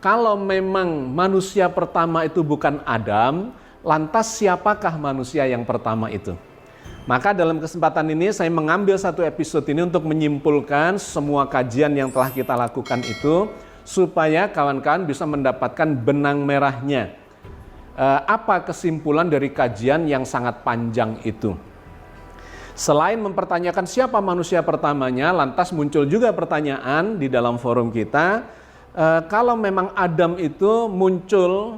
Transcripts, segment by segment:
kalau memang manusia pertama itu bukan Adam, lantas siapakah manusia yang pertama itu? Maka dalam kesempatan ini saya mengambil satu episode ini untuk menyimpulkan semua kajian yang telah kita lakukan itu, supaya kawan-kawan bisa mendapatkan benang merahnya. Apa kesimpulan dari kajian yang sangat panjang itu? Selain mempertanyakan siapa manusia pertamanya, lantas muncul juga pertanyaan di dalam forum kita, kalau memang Adam itu muncul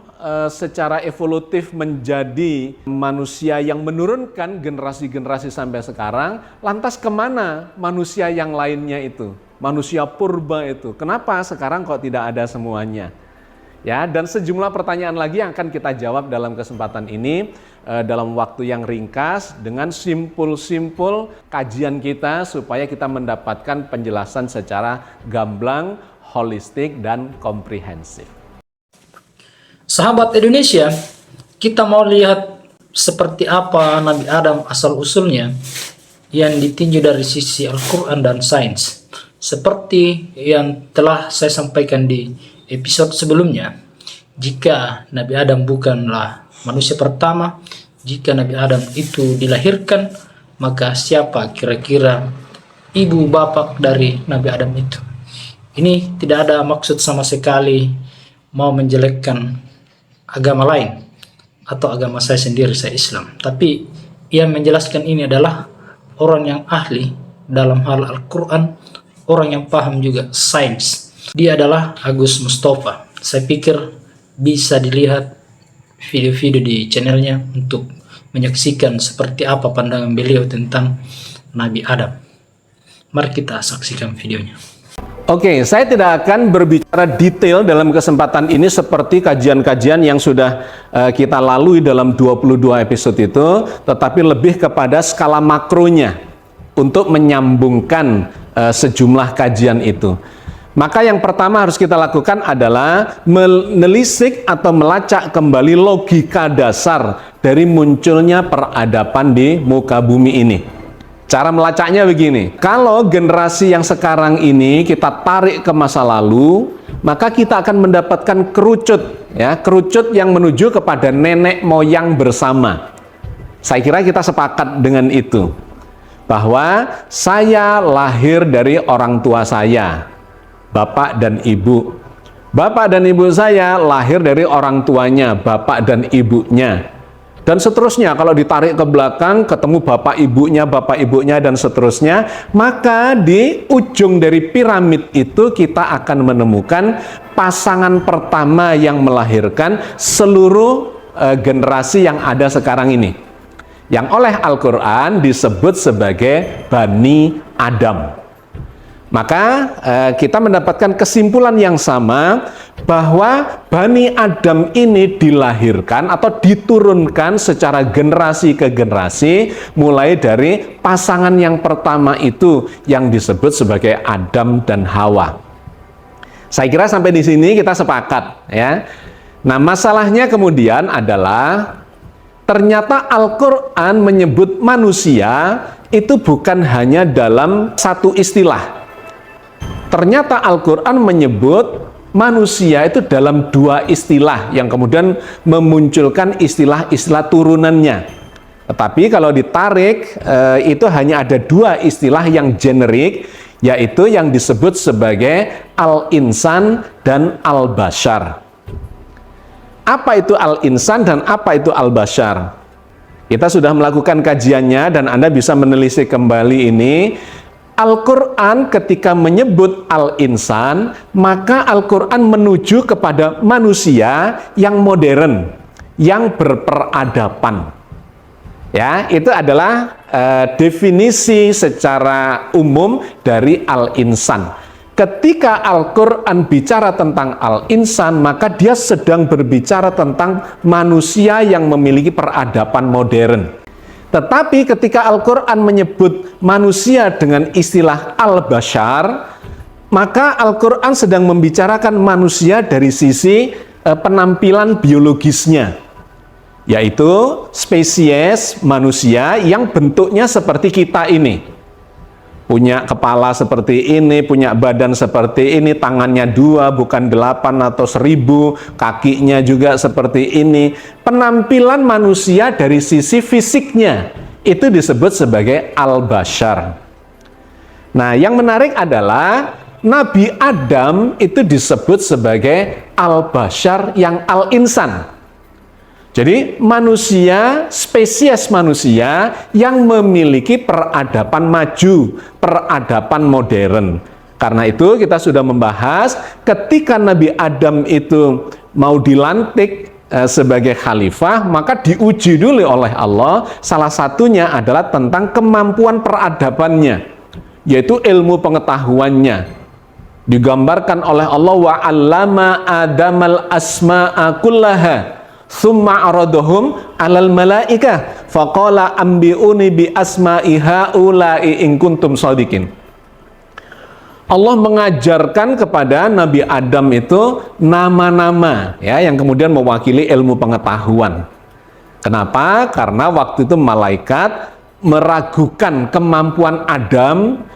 secara evolutif menjadi manusia yang menurunkan generasi-generasi sampai sekarang, lantas kemana manusia yang lainnya itu? Manusia purba itu, kenapa sekarang kok tidak ada semuanya? Ya, dan sejumlah pertanyaan lagi yang akan kita jawab dalam kesempatan ini dalam waktu yang ringkas dengan simpul-simpul kajian kita supaya kita mendapatkan penjelasan secara gamblang, holistik, dan komprehensif. Sahabat Indonesia, kita mau lihat seperti apa Nabi Adam asal-usulnya yang ditinjau dari sisi Al-Quran dan sains. Seperti yang telah saya sampaikan di episode sebelumnya, jika Nabi Adam bukanlah manusia pertama, jika Nabi Adam itu dilahirkan, maka siapa kira-kira ibu bapak dari Nabi Adam itu? Ini tidak ada maksud sama sekali mau menjelekkan agama lain atau agama saya sendiri, saya Islam. Tapi yang menjelaskan ini adalah orang yang ahli dalam hal Al-Quran, orang yang paham juga sains. Dia adalah Agus Mustafa. Saya pikir bisa dilihat video-video di channelnya untuk menyaksikan seperti apa pandangan beliau tentang Nabi Adam. Mari kita saksikan videonya. Oke, saya tidak akan berbicara detail dalam kesempatan ini seperti kajian-kajian yang sudah kita lalui dalam 22 episode itu, tetapi lebih kepada skala makronya untuk menyambungkan sejumlah kajian itu. Maka yang pertama harus kita lakukan adalah menelisik atau melacak kembali logika dasar dari munculnya peradaban di muka bumi ini. Cara melacaknya begini, kalau generasi yang sekarang ini kita tarik ke masa lalu, maka kita akan mendapatkan kerucut, ya, kerucut yang menuju kepada nenek moyang bersama. Saya kira kita sepakat dengan itu, bahwa saya lahir dari orang tua saya, bapak dan ibu. Bapak dan ibu saya lahir dari orang tuanya, bapak dan ibunya. Dan seterusnya, kalau ditarik ke belakang, ketemu bapak ibunya, dan seterusnya. Maka di ujung dari piramid itu kita akan menemukan pasangan pertama yang melahirkan seluruh generasi yang ada sekarang ini. Yang oleh Al-Quran disebut sebagai Bani Adam. Maka kita mendapatkan kesimpulan yang sama bahwa Bani Adam ini dilahirkan atau diturunkan secara generasi ke generasi, mulai dari pasangan yang pertama itu yang disebut sebagai Adam dan Hawa. Saya kira sampai di sini kita sepakat, ya. Nah, masalahnya kemudian adalah ternyata Al-Quran menyebut manusia itu bukan hanya dalam satu istilah. Ternyata Al-Quran menyebut manusia itu dalam dua istilah yang kemudian memunculkan istilah-istilah turunannya. Tetapi kalau ditarik itu hanya ada dua istilah yang generik, yaitu yang disebut sebagai Al-Insan dan Al-Bashar. Apa itu Al-Insan dan apa itu Al-Bashar? Kita sudah melakukan kajiannya dan Anda bisa menelisik kembali ini. Al-Quran ketika menyebut Al-Insan, maka Al-Quran menuju kepada manusia yang modern, yang berperadaban. Ya, itu adalah definisi secara umum dari Al-Insan. Ketika Al-Quran bicara tentang Al-Insan, maka dia sedang berbicara tentang manusia yang memiliki peradaban modern. Tetapi ketika Al-Quran menyebut manusia dengan istilah Al-Bashar, maka Al-Quran sedang membicarakan manusia dari sisi penampilan biologisnya, yaitu spesies manusia yang bentuknya seperti kita ini. punya kepala seperti ini, punya badan seperti ini, tangannya 2 bukan 8 atau 1000, kakinya juga seperti ini. Penampilan manusia dari sisi fisiknya itu disebut sebagai al-bashar. Nah, yang menarik adalah Nabi Adam itu disebut sebagai al-bashar yang al-insan. Jadi manusia, spesies manusia yang memiliki peradaban maju, peradaban modern. Karena itu kita sudah membahas ketika Nabi Adam itu mau dilantik sebagai khalifah, maka diuji dulu oleh Allah. Salah satunya adalah tentang kemampuan peradabannya, yaitu ilmu pengetahuannya. Digambarkan oleh Allah, wa 'allama adamal asma'a kullaha summa aradahum 'alal malaikah faqala ambi'uni bi asma'i haula'i in kuntum shadiqin. Allah mengajarkan kepada Nabi Adam itu nama-nama ya yang kemudian mewakili ilmu pengetahuan. Kenapa? Karena waktu itu malaikat meragukan kemampuan Adam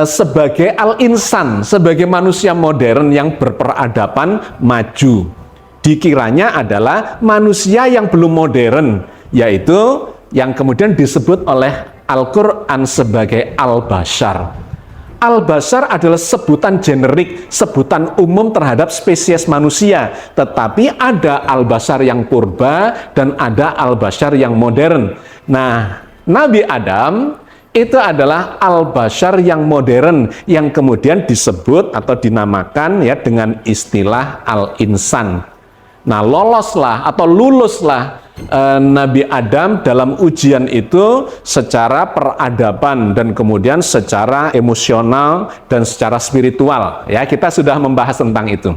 sebagai al-insan, sebagai manusia modern yang berperadaban maju. Dikiranya adalah manusia yang belum modern, yaitu yang kemudian disebut oleh Al-Quran sebagai al-bashar. Al-bashar adalah sebutan generik, sebutan umum terhadap spesies manusia, tetapi ada al-bashar yang purba dan ada al-bashar yang modern. Nah, Nabi Adam itu adalah al-bashar yang modern yang kemudian disebut atau dinamakan ya dengan istilah al-insan. Nah, loloslah atau luluslah Nabi Adam dalam ujian itu secara peradaban dan kemudian secara emosional dan secara spiritual. Ya, kita sudah membahas tentang itu.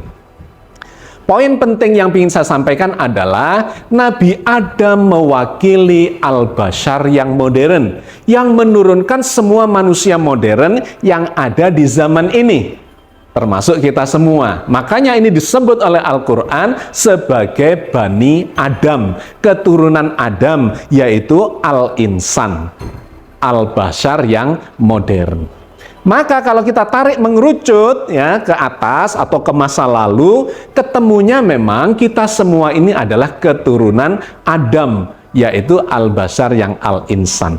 Poin penting yang ingin saya sampaikan adalah Nabi Adam mewakili al-bashar yang modern, yang menurunkan semua manusia modern yang ada di zaman ini, termasuk kita semua. Makanya ini disebut oleh Al-Quran sebagai Bani Adam, keturunan Adam, yaitu al-insan, al-bashar yang modern. Maka kalau kita tarik mengerucut ya ke atas atau ke masa lalu, ketemunya memang kita semua ini adalah keturunan Adam, yaitu al-bashar yang al-insan.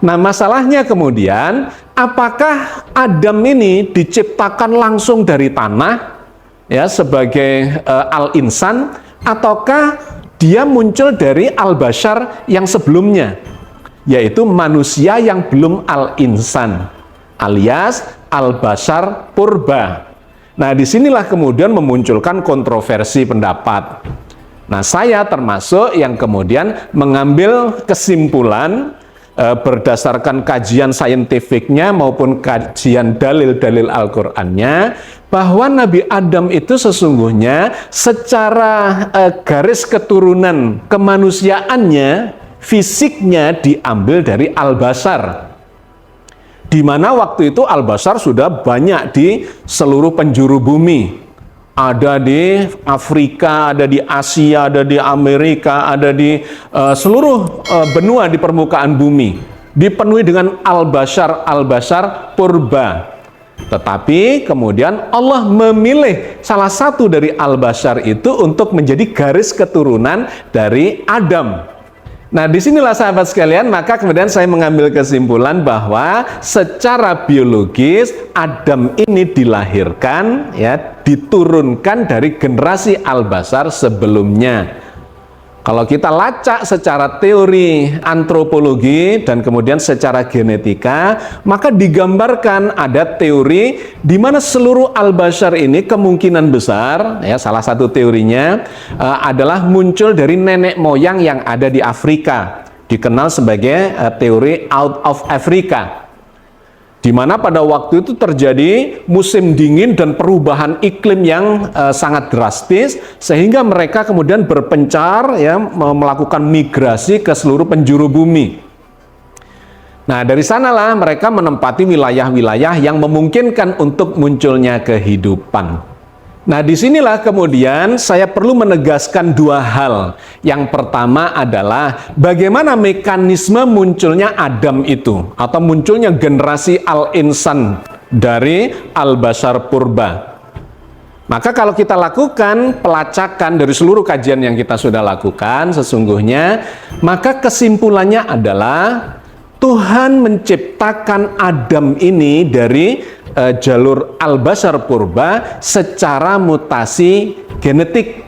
Nah, masalahnya kemudian, apakah Adam ini diciptakan langsung dari tanah ya sebagai al-insan, ataukah dia muncul dari al-bashar yang sebelumnya, yaitu manusia yang belum al-insan, alias al-bashar purba. Nah, disinilah kemudian memunculkan kontroversi pendapat. Nah, saya termasuk yang kemudian mengambil kesimpulan berdasarkan kajian saintifiknya maupun kajian dalil-dalil Al-Qur'annya, bahwa Nabi Adam itu sesungguhnya secara garis keturunan kemanusiaannya, fisiknya diambil dari al-bashar, di mana waktu itu al-bashar sudah banyak di seluruh penjuru bumi. Ada di Afrika, ada di Asia, ada di Amerika, ada di seluruh benua di permukaan bumi. Dipenuhi dengan al-bashar purba. Tetapi kemudian Allah memilih salah satu dari al-bashar itu untuk menjadi garis keturunan dari Adam. Nah, disinilah sahabat sekalian, maka kemudian saya mengambil kesimpulan bahwa secara biologis Adam ini dilahirkan, ya, diturunkan dari generasi al-bashar sebelumnya. Kalau kita lacak secara teori antropologi dan kemudian secara genetika, maka digambarkan ada teori di mana seluruh al-bashar ini kemungkinan besar, ya, salah satu teorinya adalah muncul dari nenek moyang yang ada di Afrika, dikenal sebagai teori out of Africa, di mana pada waktu itu terjadi musim dingin dan perubahan iklim yang sangat drastis, sehingga mereka kemudian berpencar, ya, melakukan migrasi ke seluruh penjuru bumi. Nah, dari sanalah mereka menempati wilayah-wilayah yang memungkinkan untuk munculnya kehidupan. Nah, disinilah kemudian saya perlu menegaskan dua hal. Yang pertama adalah bagaimana mekanisme munculnya Adam itu, atau munculnya generasi al-insan dari al-bashar purba. Maka kalau kita lakukan pelacakan dari seluruh kajian yang kita sudah lakukan sesungguhnya, maka kesimpulannya adalah Tuhan menciptakan Adam ini dari jalur al-bashar purba secara mutasi genetik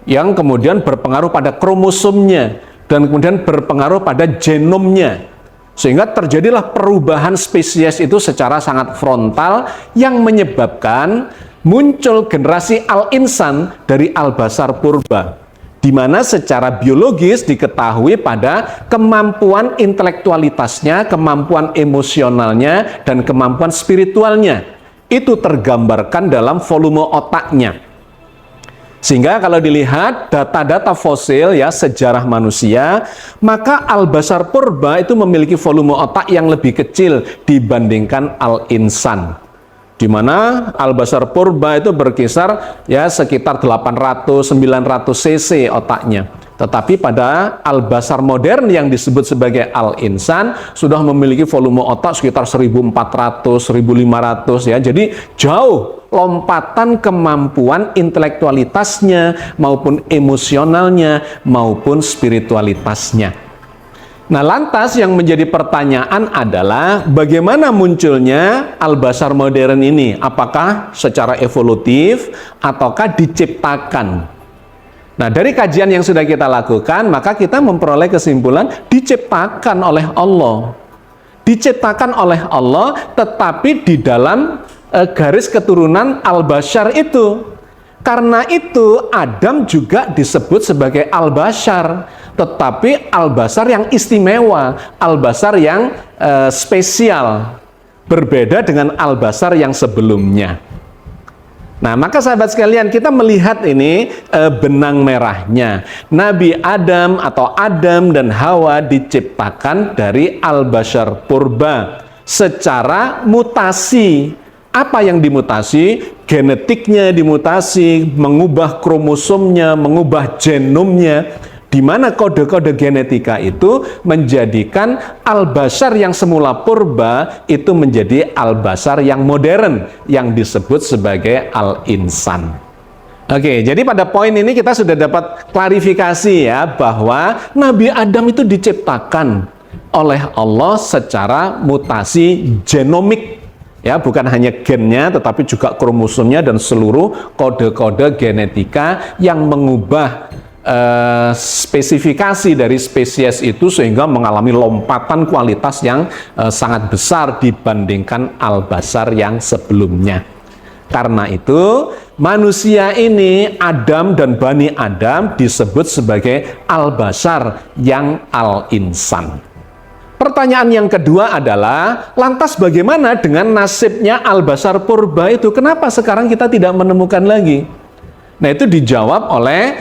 yang kemudian berpengaruh pada kromosomnya dan kemudian berpengaruh pada genomnya, sehingga terjadilah perubahan spesies itu secara sangat frontal yang menyebabkan muncul generasi al-insan dari al-bashar purba, di mana secara biologis diketahui pada kemampuan intelektualitasnya, kemampuan emosionalnya, dan kemampuan spiritualnya. Itu tergambarkan dalam volume otaknya. Sehingga kalau dilihat data-data fosil ya sejarah manusia, maka al-bashar purba itu memiliki volume otak yang lebih kecil dibandingkan al-insan, di mana al-bashar purba itu berkisar ya sekitar 800-900 cc otaknya. Tetapi pada al-bashar modern yang disebut sebagai al-insan sudah memiliki volume otak sekitar 1400-1500 ya. Jadi jauh lompatan kemampuan intelektualitasnya maupun emosionalnya maupun spiritualitasnya. Nah, lantas yang menjadi pertanyaan adalah bagaimana munculnya al-bashar modern ini? Apakah secara evolutif ataukah diciptakan? Nah, dari kajian yang sudah kita lakukan, maka kita memperoleh kesimpulan diciptakan oleh Allah. Diciptakan oleh Allah, tetapi di dalam garis keturunan al-bashar itu. Karena itu Adam juga disebut sebagai al-bashar, tetapi al-bashar yang istimewa, al-bashar yang spesial, berbeda dengan al-bashar yang sebelumnya. Nah, maka sahabat sekalian, kita melihat ini benang merahnya. Nabi Adam atau Adam dan Hawa diciptakan dari al-bashar purba secara mutasi. Apa yang dimutasi? Genetiknya dimutasi, mengubah kromosomnya, mengubah genomnya, di mana kode-kode genetika itu menjadikan al-bashar yang semula purba itu menjadi al-bashar yang modern yang disebut sebagai al-insan. Oke, jadi pada poin ini kita sudah dapat klarifikasi ya bahwa Nabi Adam itu diciptakan oleh Allah secara mutasi genomik. Ya, bukan hanya gennya, tetapi juga kromosomnya dan seluruh kode-kode genetika yang mengubah spesifikasi dari spesies itu sehingga mengalami lompatan kualitas yang sangat besar dibandingkan al-bashar yang sebelumnya. Karena itu, manusia ini, Adam dan Bani Adam disebut sebagai al-bashar yang al-insan. Pertanyaan yang kedua adalah, lantas bagaimana dengan nasibnya al-bashar purba itu? Kenapa sekarang kita tidak menemukan lagi? Nah, itu dijawab oleh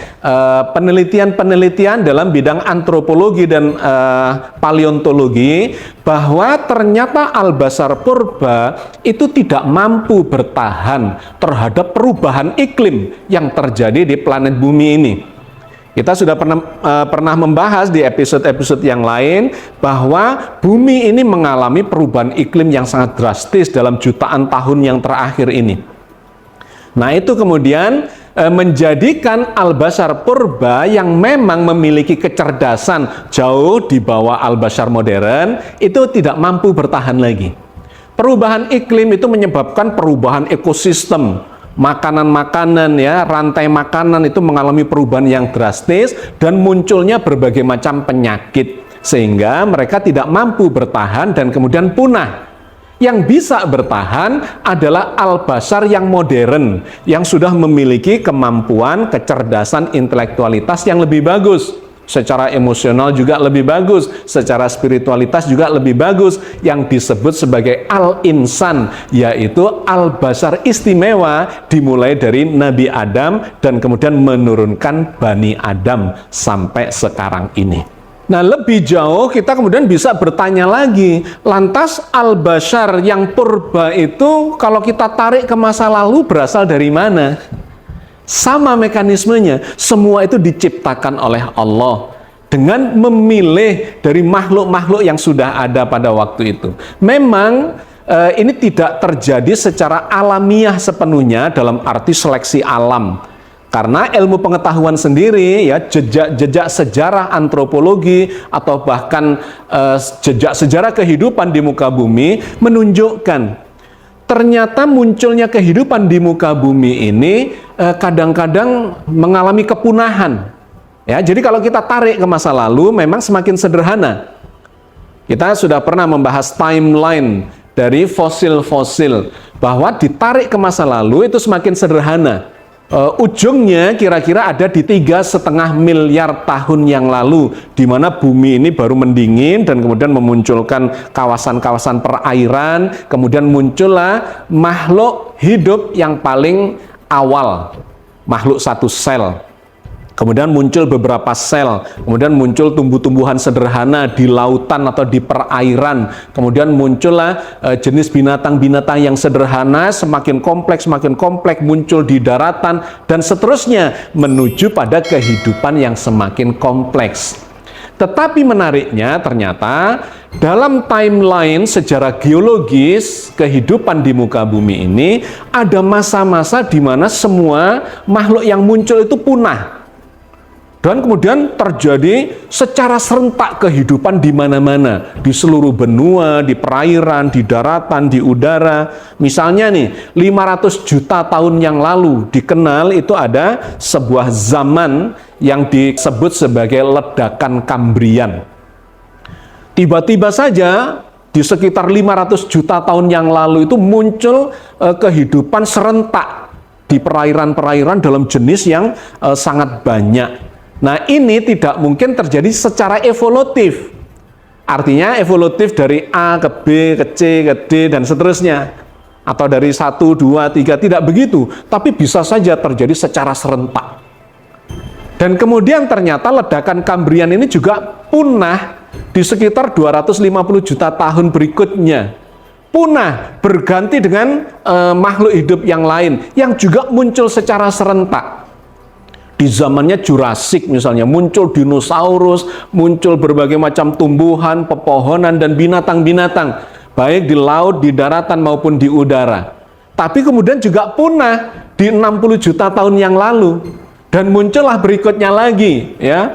penelitian-penelitian dalam bidang antropologi dan paleontologi, bahwa ternyata al-bashar purba itu tidak mampu bertahan terhadap perubahan iklim yang terjadi di planet bumi ini. Kita sudah pernah membahas di episode-episode yang lain bahwa bumi ini mengalami perubahan iklim yang sangat drastis dalam jutaan tahun yang terakhir ini. Nah, itu kemudian menjadikan al-bashar purba yang memang memiliki kecerdasan jauh di bawah al-bashar modern itu tidak mampu bertahan lagi. Perubahan iklim itu menyebabkan perubahan ekosistem. Makanan-makanan ya, rantai makanan itu mengalami perubahan yang drastis dan munculnya berbagai macam penyakit sehingga mereka tidak mampu bertahan dan kemudian punah. Yang bisa bertahan adalah al-bashar yang modern yang sudah memiliki kemampuan, kecerdasan, intelektualitas yang lebih bagus. Secara emosional juga lebih bagus, secara spiritualitas juga lebih bagus, yang disebut sebagai al-insan, yaitu al-bashar istimewa dimulai dari Nabi Adam dan kemudian menurunkan Bani Adam sampai sekarang ini. Nah, lebih jauh kita kemudian bisa bertanya lagi, lantas al-bashar yang purba itu kalau kita tarik ke masa lalu berasal dari mana? Sama mekanismenya, semua itu diciptakan oleh Allah dengan memilih dari makhluk-makhluk yang sudah ada pada waktu itu. Memang ini tidak terjadi secara alamiah sepenuhnya dalam arti seleksi alam. Karena ilmu pengetahuan sendiri, ya, jejak sejarah antropologi atau bahkan jejak sejarah kehidupan di muka bumi menunjukkan ternyata munculnya kehidupan di muka bumi ini kadang-kadang mengalami kepunahan. Ya, jadi kalau kita tarik ke masa lalu memang semakin sederhana. Kita sudah pernah membahas timeline dari fosil-fosil bahwa ditarik ke masa lalu itu semakin sederhana. Ujungnya kira-kira ada di 3,5 miliar tahun yang lalu, di mana bumi ini baru mendingin dan kemudian memunculkan kawasan-kawasan perairan, kemudian muncullah makhluk hidup yang paling awal, makhluk satu sel. Kemudian muncul beberapa sel, kemudian muncul tumbuh-tumbuhan sederhana di lautan atau di perairan, kemudian muncullah jenis binatang-binatang yang sederhana, semakin kompleks muncul di daratan, dan seterusnya menuju pada kehidupan yang semakin kompleks. Tetapi menariknya ternyata dalam timeline sejarah geologis kehidupan di muka bumi ini ada masa-masa di mana semua makhluk yang muncul itu punah. Dan kemudian terjadi secara serentak kehidupan di mana-mana, di seluruh benua, di perairan, di daratan, di udara. Misalnya nih, 500 juta tahun yang lalu dikenal itu ada sebuah zaman yang disebut sebagai ledakan Kambrian. Tiba-tiba saja di sekitar 500 juta tahun yang lalu itu muncul kehidupan serentak di perairan-perairan dalam jenis yang sangat banyak. Nah, ini tidak mungkin terjadi secara evolutif. Artinya evolutif dari A ke B, ke C, ke D, dan seterusnya. Atau dari 1, 2, 3, tidak begitu. Tapi bisa saja terjadi secara serentak. Dan kemudian ternyata ledakan Kambrian ini juga punah di sekitar 250 juta tahun berikutnya. Punah, berganti dengan makhluk hidup yang lain, yang juga muncul secara serentak. Di zamannya Jurassik misalnya, muncul dinosaurus, muncul berbagai macam tumbuhan, pepohonan, dan binatang-binatang, baik di laut, di daratan, maupun di udara. Tapi kemudian juga punah di 60 juta tahun yang lalu. Dan muncullah berikutnya lagi, ya,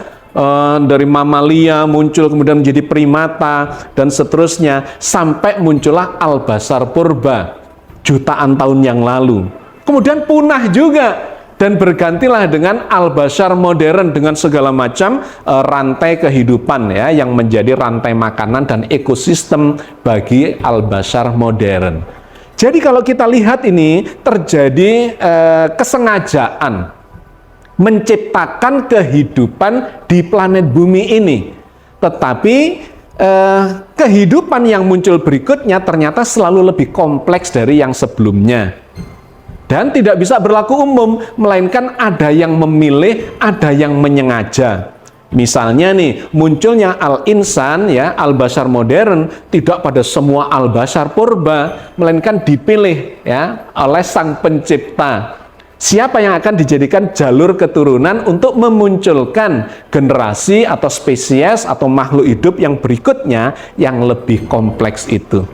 dari mamalia muncul kemudian menjadi primata, dan seterusnya, sampai muncullah al-bashar purba, jutaan tahun yang lalu. Kemudian punah juga. Dan bergantilah dengan al-bashar modern dengan segala macam rantai kehidupan, ya, yang menjadi rantai makanan dan ekosistem bagi al-bashar modern. Jadi kalau kita lihat ini terjadi kesengajaan menciptakan kehidupan di planet bumi ini. Tetapi kehidupan yang muncul berikutnya ternyata selalu lebih kompleks dari yang sebelumnya. Dan tidak bisa berlaku umum, melainkan ada yang memilih, ada yang menyengaja. Misalnya nih, munculnya al-insan, ya, al-bashar modern, tidak pada semua al-bashar purba, melainkan dipilih, ya, oleh sang pencipta. Siapa yang akan dijadikan jalur keturunan untuk memunculkan generasi atau spesies atau makhluk hidup yang berikutnya yang lebih kompleks itu.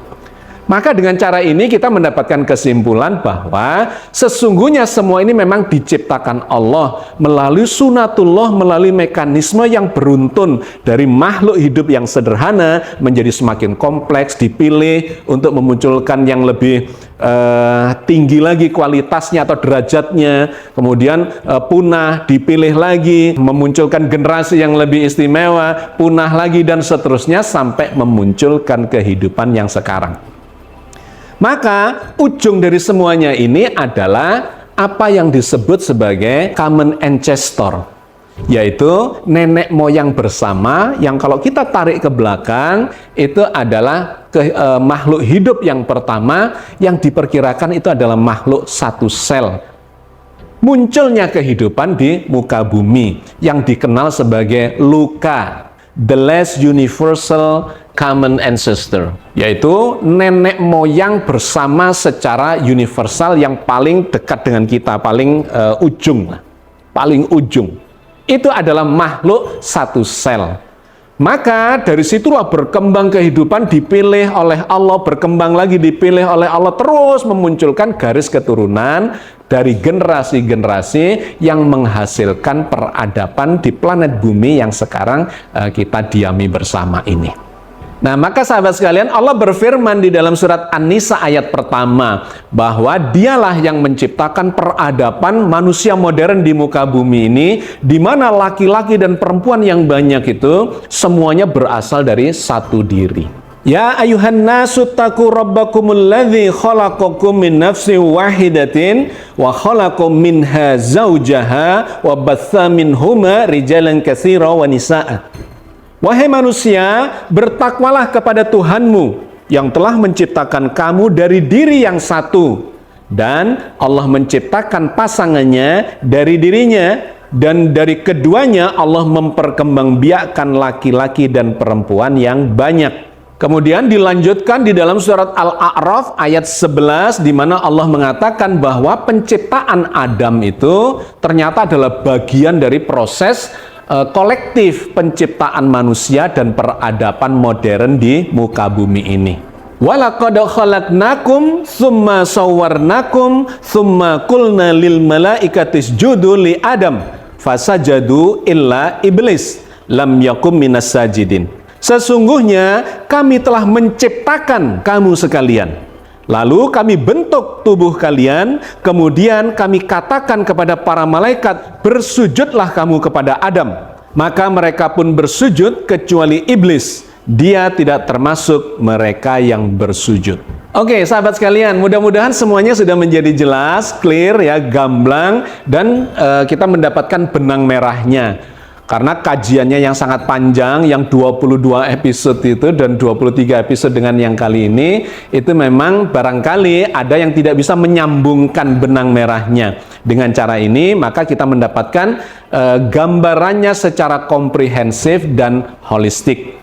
Maka dengan cara ini kita mendapatkan kesimpulan bahwa sesungguhnya semua ini memang diciptakan Allah melalui sunatullah, melalui mekanisme yang beruntun dari makhluk hidup yang sederhana menjadi semakin kompleks, dipilih untuk memunculkan yang lebih tinggi lagi kualitasnya atau derajatnya, kemudian punah, dipilih lagi, memunculkan generasi yang lebih istimewa, punah lagi, dan seterusnya sampai memunculkan kehidupan yang sekarang. Maka ujung dari semuanya ini adalah apa yang disebut sebagai common ancestor, yaitu nenek moyang bersama yang kalau kita tarik ke belakang itu adalah makhluk hidup yang pertama yang diperkirakan itu adalah makhluk satu sel. Munculnya kehidupan di muka bumi yang dikenal sebagai luka. the last universal common ancestor, yaitu nenek moyang bersama secara universal yang paling dekat dengan kita, paling ujung. Itu adalah makhluk satu sel. Maka dari situlah berkembang kehidupan, dipilih oleh Allah, berkembang lagi, dipilih oleh Allah, terus memunculkan garis keturunan dari generasi-generasi yang menghasilkan peradaban di planet bumi yang sekarang kita diami bersama ini. Nah, maka sahabat sekalian, Allah berfirman di dalam surat An-Nisa ayat pertama bahwa dialah yang menciptakan peradaban manusia modern di muka bumi ini, di mana laki-laki dan perempuan yang banyak itu semuanya berasal dari satu diri. Ya ayuhan nasu taqu rabbakumul ladzi khalaqakum min nafsin wahidatin wa khalaqum minha zaujaha wa batsa minhuma rijalan katsira wa nisaa. Wahai manusia, bertakwalah kepada Tuhanmu yang telah menciptakan kamu dari diri yang satu, dan Allah menciptakan pasangannya dari dirinya, dan dari keduanya Allah memperkembangbiakkan laki-laki dan perempuan yang banyak. Kemudian dilanjutkan di dalam surat Al-A'raf ayat 11, di mana Allah mengatakan bahwa penciptaan Adam itu ternyata adalah bagian dari proses kolektif penciptaan manusia dan peradaban modern di muka bumi ini. Walaqad khalaqnakum tsumma sawwarnakum tsumma qulna lil malaikati isjudu li Adam fasajadu illa iblis lam yakum minas sajidin. Sesungguhnya kami telah menciptakan kamu sekalian. Lalu kami bentuk tubuh kalian, kemudian kami katakan kepada para malaikat, bersujudlah kamu kepada Adam. Maka mereka pun bersujud kecuali iblis. Dia tidak termasuk mereka yang bersujud. Oke, sahabat sekalian, mudah-mudahan semuanya sudah menjadi jelas, clear ya, gamblang, dan kita mendapatkan benang merahnya. Karena kajiannya yang sangat panjang, yang 22 episode itu dan 23 episode dengan yang kali ini, itu memang barangkali ada yang tidak bisa menyambungkan benang merahnya. Dengan cara ini, maka kita mendapatkan gambarannya secara komprehensif dan holistik.